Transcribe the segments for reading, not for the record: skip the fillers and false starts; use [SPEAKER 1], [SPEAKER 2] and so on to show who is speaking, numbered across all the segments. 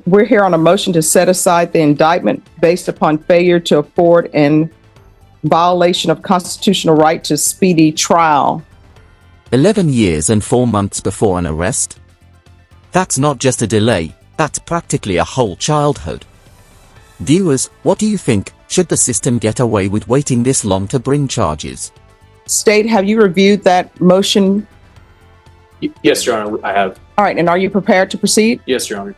[SPEAKER 1] We're here on a motion to set aside the indictment based upon failure to afford in violation of constitutional right to speedy trial.
[SPEAKER 2] 11 years and 4 months before an arrest? That's not just a delay, that's practically a whole childhood. Viewers, what do you think? Should the system get away with waiting this long to bring charges?
[SPEAKER 1] State, have you reviewed that motion?
[SPEAKER 3] Yes, Your Honor, I have.
[SPEAKER 1] All right, and are you prepared to proceed?
[SPEAKER 3] Yes, Your Honor.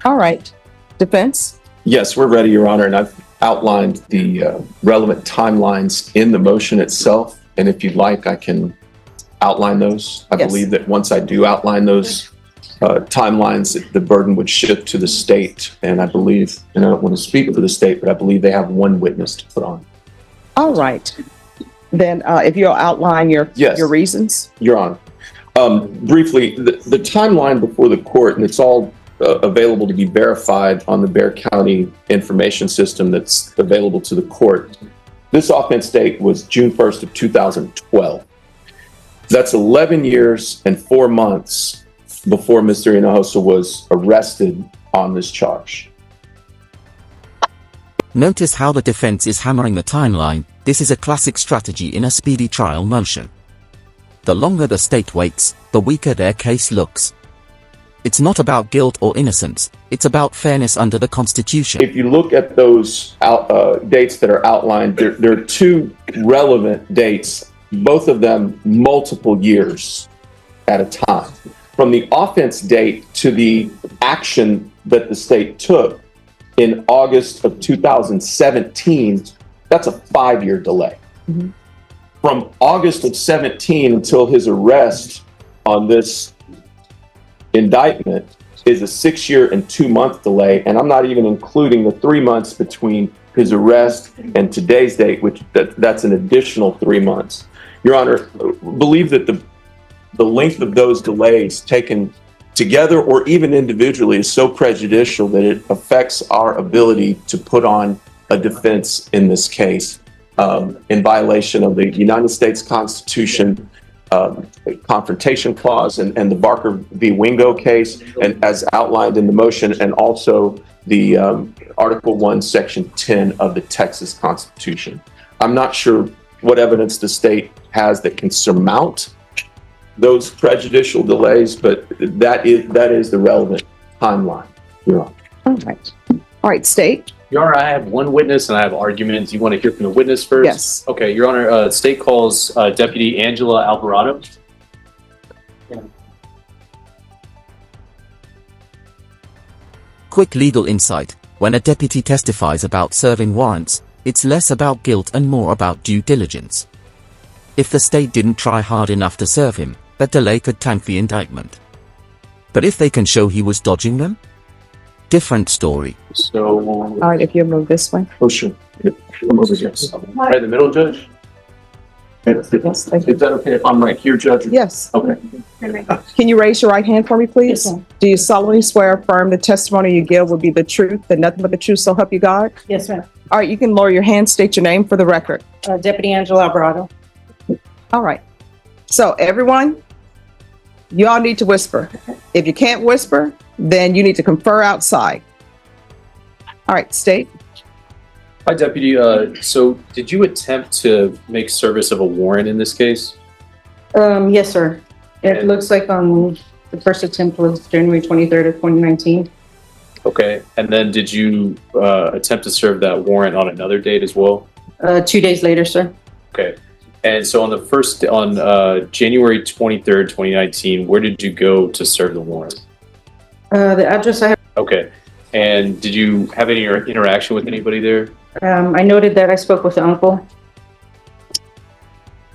[SPEAKER 1] All right. Defense?
[SPEAKER 4] Yes, we're ready, Your Honor, and I've outlined the relevant timelines in the motion itself. And if you'd like, I can outline those. I believe that once I do outline those timelines, the burden would shift to the state. And I believe, and I don't want to speak for the state, but I believe they have one witness to put on.
[SPEAKER 1] All right. Then if you'll outline your reasons.
[SPEAKER 4] Your Honor. Briefly, the timeline before the court, and it's all available to be verified on the Bexar County information system that's available to the court. This offense date was June 1st of 2012. That's 11 years and 4 months before Mr. Hinojosa was arrested on this charge.
[SPEAKER 2] Notice how the defense is hammering the timeline. This is a classic strategy in a speedy trial motion. The longer the state waits, the weaker their case looks. It's not about guilt or innocence, it's about fairness under the Constitution.
[SPEAKER 4] If you look at those dates that are outlined, there are two relevant dates, both of them multiple years at a time. From the offense date to the action that the state took in August of 2017, that's a 5-year delay. Mm-hmm. From August of 17 until his arrest on this indictment is a 6-year and 2-month delay, and I'm not even including the 3 months between his arrest and today's date, which that's an additional 3 months. Your Honor, believe that the length of those delays taken together or even individually is so prejudicial that it affects our ability to put on a defense in this case in violation of the United States Constitution, confrontation clause, and the Barker v. Wingo case, and as outlined in the motion, and also the Article 1, Section 10 of the Texas Constitution. I'm not sure what evidence the state has that can surmount those prejudicial delays, but that is the relevant timeline, Your Honor.
[SPEAKER 1] All right, state.
[SPEAKER 3] Your Honor, I have one witness and I have arguments. You want to hear from the witness first?
[SPEAKER 1] Yes.
[SPEAKER 3] Okay, Your Honor, state calls Deputy Angela Alvarado.
[SPEAKER 2] Quick legal insight. When a deputy testifies about serving warrants, it's less about guilt and more about due diligence. If the state didn't try hard enough to serve him, that delay could tank the indictment. But if they can show he was dodging them? Different story.
[SPEAKER 3] So,
[SPEAKER 1] all right, if you move this way.
[SPEAKER 4] Oh, sure. Yep. Come over here.
[SPEAKER 3] Right in the middle, Judge?
[SPEAKER 1] Yes, thank you.
[SPEAKER 4] Is that okay if I'm right here, Judge?
[SPEAKER 1] Yes.
[SPEAKER 4] Okay.
[SPEAKER 1] Can you raise your right hand for me, please?
[SPEAKER 5] Yes, ma'am.
[SPEAKER 1] Do you solemnly swear or affirm the testimony you give will be the truth and nothing but the truth, so help you God?
[SPEAKER 5] Yes, ma'am.
[SPEAKER 1] All right, you can lower your hand, state your name for the record.
[SPEAKER 5] Deputy Angela Alvarado.
[SPEAKER 1] All right. So everyone, you all need to whisper. If you can't whisper, then you need to confer outside. All right, state.
[SPEAKER 3] Hi, Deputy. So did you attempt to make service of a warrant in this case?
[SPEAKER 5] Yes, sir. It
[SPEAKER 3] And-
[SPEAKER 5] looks like the first attempt was January 23rd of 2019.
[SPEAKER 3] Okay. And then did you attempt to serve that warrant on another date as well?
[SPEAKER 5] 2 days later, sir.
[SPEAKER 3] Okay. And so on January 23rd, 2019, where did you go to serve the warrant?
[SPEAKER 5] The address I have,
[SPEAKER 3] Okay. And did you have any interaction with anybody there?
[SPEAKER 5] I noted that I spoke with the uncle.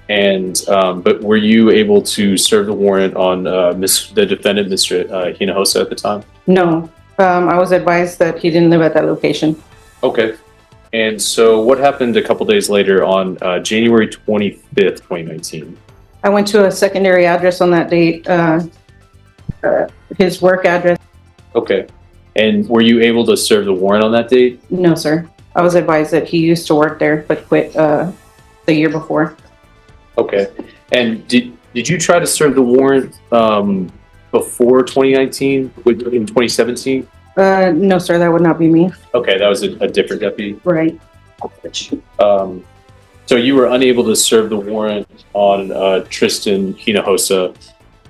[SPEAKER 3] And but were you able to serve the warrant on the defendant, Mr. Hinojosa, at the time?
[SPEAKER 5] No, I was advised that he didn't live at that location.
[SPEAKER 3] Okay. And so what happened a couple days later on January 25th, 2019?
[SPEAKER 5] I went to a secondary address on that date, his work address.
[SPEAKER 3] Okay. And were you able to serve the warrant on that date?
[SPEAKER 5] No, sir. I was advised that he used to work there, but quit the year before.
[SPEAKER 3] Okay. And did you try to serve the warrant before 2019, in 2017?
[SPEAKER 5] No, sir, that would not be me.
[SPEAKER 3] Okay, that was a different deputy.
[SPEAKER 5] Right.
[SPEAKER 3] So you were unable to serve the warrant on Tristan Hinojosa,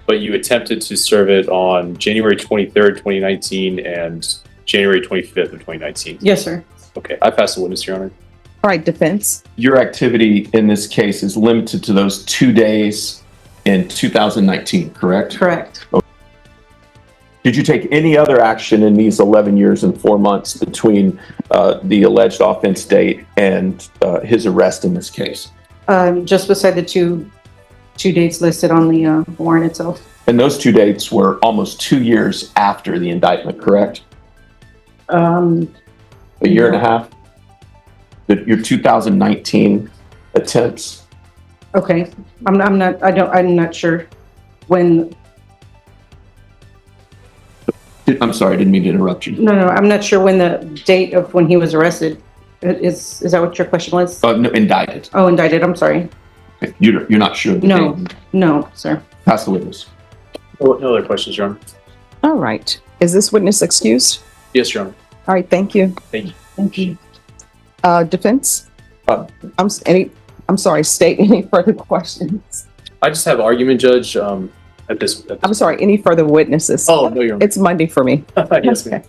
[SPEAKER 3] but you attempted to serve it on January 23rd, 2019 and January 25th of 2019.
[SPEAKER 5] Yes, sir.
[SPEAKER 3] Okay, I pass the witness, Your Honor.
[SPEAKER 1] All right, defense.
[SPEAKER 4] Your activity in this case is limited to those 2 days in 2019, correct?
[SPEAKER 5] Correct.
[SPEAKER 4] Did you take any other action in these 11 years and 4 months between the alleged offense date and his arrest in this case?
[SPEAKER 5] Just beside the two dates listed on the warrant itself.
[SPEAKER 4] And those 2 dates were almost 2 years after the indictment, correct? A year and a half? Your 2019 attempts?
[SPEAKER 5] Okay. I'm not sure when.
[SPEAKER 4] I'm sorry, I didn't mean to interrupt you.
[SPEAKER 5] No, I'm not sure when the date of when he was arrested. Is that what your question was?
[SPEAKER 4] No, indicted.
[SPEAKER 5] Oh, indicted. I'm sorry.
[SPEAKER 4] Okay. You're not sure of the date?
[SPEAKER 5] No, sir.
[SPEAKER 4] Pass the witness.
[SPEAKER 3] No other questions, Your Honor?
[SPEAKER 1] All right. Is this witness excused?
[SPEAKER 3] Yes, Your Honor.
[SPEAKER 1] All right, thank you.
[SPEAKER 3] Thank you.
[SPEAKER 5] Thank you.
[SPEAKER 1] Defense?
[SPEAKER 4] Uh,
[SPEAKER 1] I'm sorry, state any further questions?
[SPEAKER 3] I just have argument, Judge, at this.
[SPEAKER 1] I'm sorry, any further witnesses?
[SPEAKER 3] Oh, no, Your Honor.
[SPEAKER 1] It's Monday for me.
[SPEAKER 3] Yes, ma'am.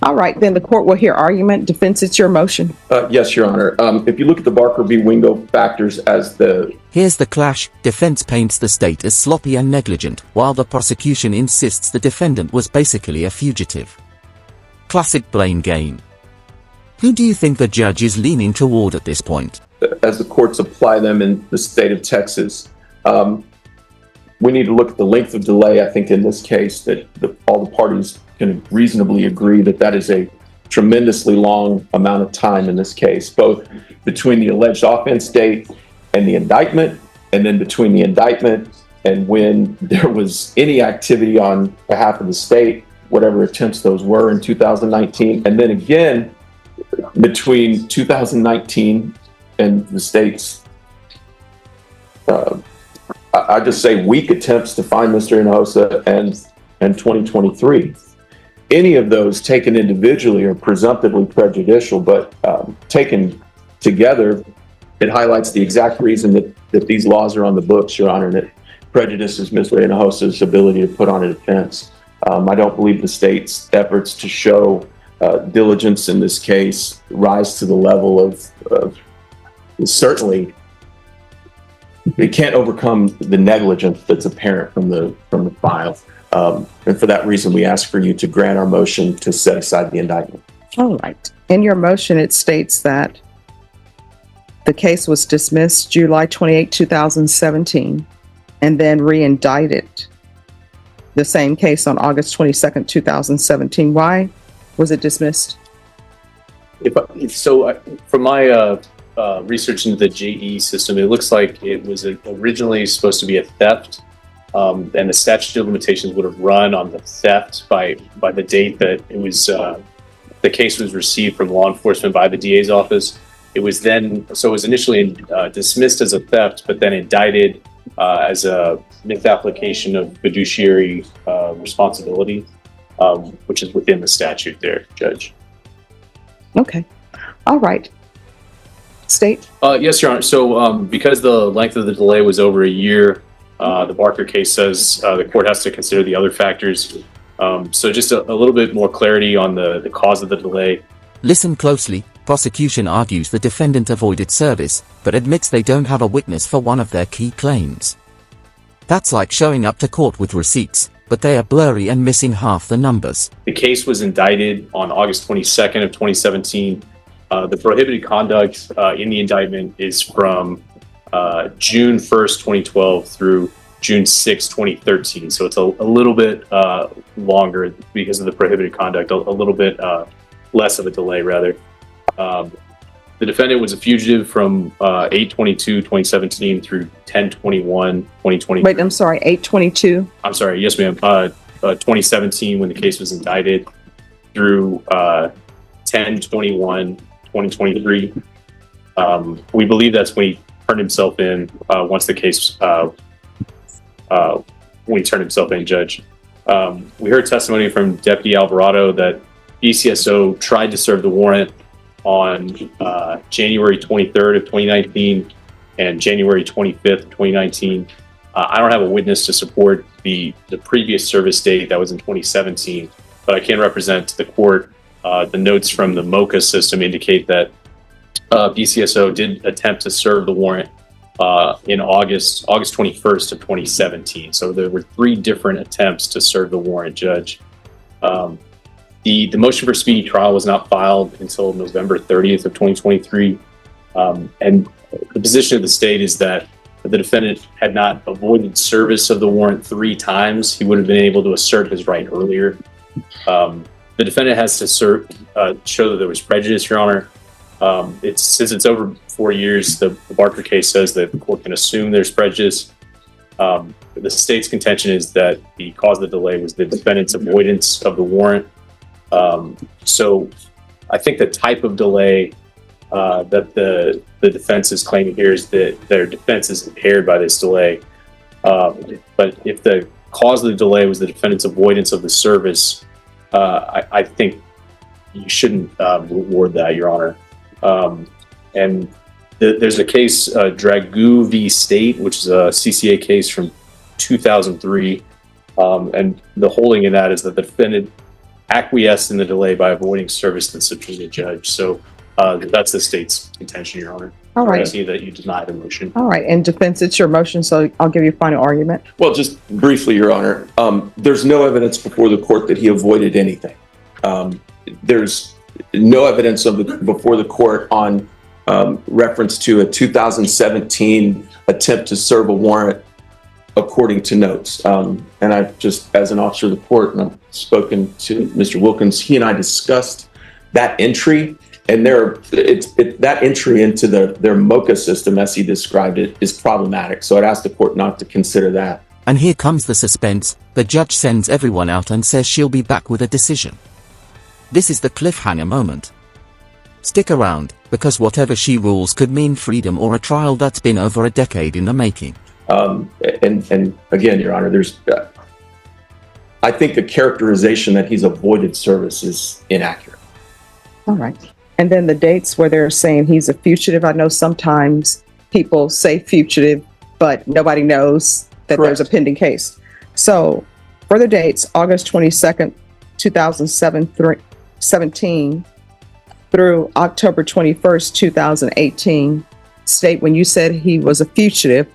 [SPEAKER 1] All right, then the court will hear argument. Defense, it's your motion.
[SPEAKER 4] Yes, Your Honor. If you look at the Barker v. Wingo factors as the
[SPEAKER 2] Here's the clash. Defense paints the state as sloppy and negligent, while the prosecution insists the defendant was basically a fugitive. Classic blame game. Who do you think the judge is leaning toward at this point?
[SPEAKER 4] as the courts apply them in the state of Texas. We need to look at the length of delay. I think in this case that all the parties can reasonably agree that that is a tremendously long amount of time in this case, both between the alleged offense date and the indictment, and then between the indictment and when there was any activity on behalf of the state, whatever attempts those were in 2019, and then again between 2019 and the state's I just say weak attempts to find Mr. Hinojosa and 2023. Any of those taken individually are presumptively prejudicial, but taken together, it highlights the exact reason that these laws are on the books, Your Honor, and it prejudices Mr. Hinojosa's ability to put on a defense. I don't believe the state's efforts to show diligence in this case rise to the level of certainly. It can't overcome the negligence that's apparent from the file. And for that reason, we ask for you to grant our motion to set aside the indictment.
[SPEAKER 1] All right. In your motion, it states that the case was dismissed July 28, 2017, and then re-indicted the same case on August 22nd, 2017. Why was it dismissed?
[SPEAKER 3] From my research into the JE system, it looks like it was originally supposed to be a theft, and the statute of limitations would have run on the theft by the date that it was the case was received from law enforcement by the DA's office. It was initially dismissed as a theft, but then indicted as a misapplication of fiduciary responsibility, which is within the statute there, Judge.
[SPEAKER 1] Okay. All right. State?
[SPEAKER 3] Yes, Your Honor. So because the length of the delay was over a year, the Barker case says the court has to consider the other factors. So just a little bit more clarity on the cause of the delay.
[SPEAKER 2] Listen closely. Prosecution argues the defendant avoided service, but admits they don't have a witness for one of their key claims. That's like showing up to court with receipts, but they are blurry and missing half the numbers.
[SPEAKER 3] The case was indicted on August 22nd of 2017. The prohibited conduct in the indictment is from June 1st, 2012 through June 6, 2013. So it's a little bit longer because of the prohibited conduct, a little bit less of a delay, rather. The defendant was a fugitive from 8/22/2017 through 10/21/2020.
[SPEAKER 1] Wait, I'm sorry, 8/22?
[SPEAKER 3] I'm sorry, yes, ma'am. 2017 when the case was indicted through 10/21/2023. We believe that's when he turned himself in once the case, when he turned himself in, Judge. We heard testimony from Deputy Alvarado that BCSO tried to serve the warrant on January 23rd of 2019 and January 25th of 2019. I don't have a witness to support the previous service date that was in 2017, but I can represent to the court. The notes from the MOCA system indicate that BCSO did attempt to serve the warrant in August 21st of 2017. So there were 3 different attempts to serve the warrant, Judge. The motion for speedy trial was not filed until November 30th of 2023. And the position of the state is that if the defendant had not avoided service of the warrant 3 times, he would have been able to assert his right earlier. The defendant has to show that there was prejudice, Your Honor. Since it's over 4 years, the Barker case says that the court can assume there's prejudice. The state's contention is that the cause of the delay was the defendant's avoidance of the warrant. So I think the type of delay that the defense is claiming here is that their defense is impaired by this delay. But if the cause of the delay was the defendant's avoidance of the service, I think you shouldn't reward that, Your Honor. And there's a case, Dragoo v. State, which is a CCA case from 2003. And the holding in that is that the defendant acquiesced in the delay by avoiding service to the subpoena judge. So that's the state's contention, Your Honor.
[SPEAKER 1] All right.
[SPEAKER 3] I see that you deny the motion.
[SPEAKER 1] All right. And defense, it's your motion, so I'll give you a final argument.
[SPEAKER 4] Well, just briefly, Your Honor, there's no evidence before the court that he avoided anything. There's no evidence before the court on reference to a 2017 attempt to serve a warrant according to notes. And I've just, as an officer of the court, and I've spoken to Mr. Wilkins, he and I discussed that entry, and that entry into their MOCA system, as he described it, is problematic. So I'd ask the court not to consider that.
[SPEAKER 2] And here comes the suspense. The judge sends everyone out and says she'll be back with a decision. This is the cliffhanger moment. Stick around, because whatever she rules could mean freedom or a trial that's been over a decade in the making.
[SPEAKER 4] And again, Your Honor, I think the characterization that he's avoided service is inaccurate.
[SPEAKER 1] All right. And then the dates where they're saying he's a fugitive. I know sometimes people say fugitive, but nobody knows that
[SPEAKER 4] Correct.
[SPEAKER 1] There's a pending case. So for the dates, August 22nd, 2017 through October 21st, 2018, state when you said he was a fugitive,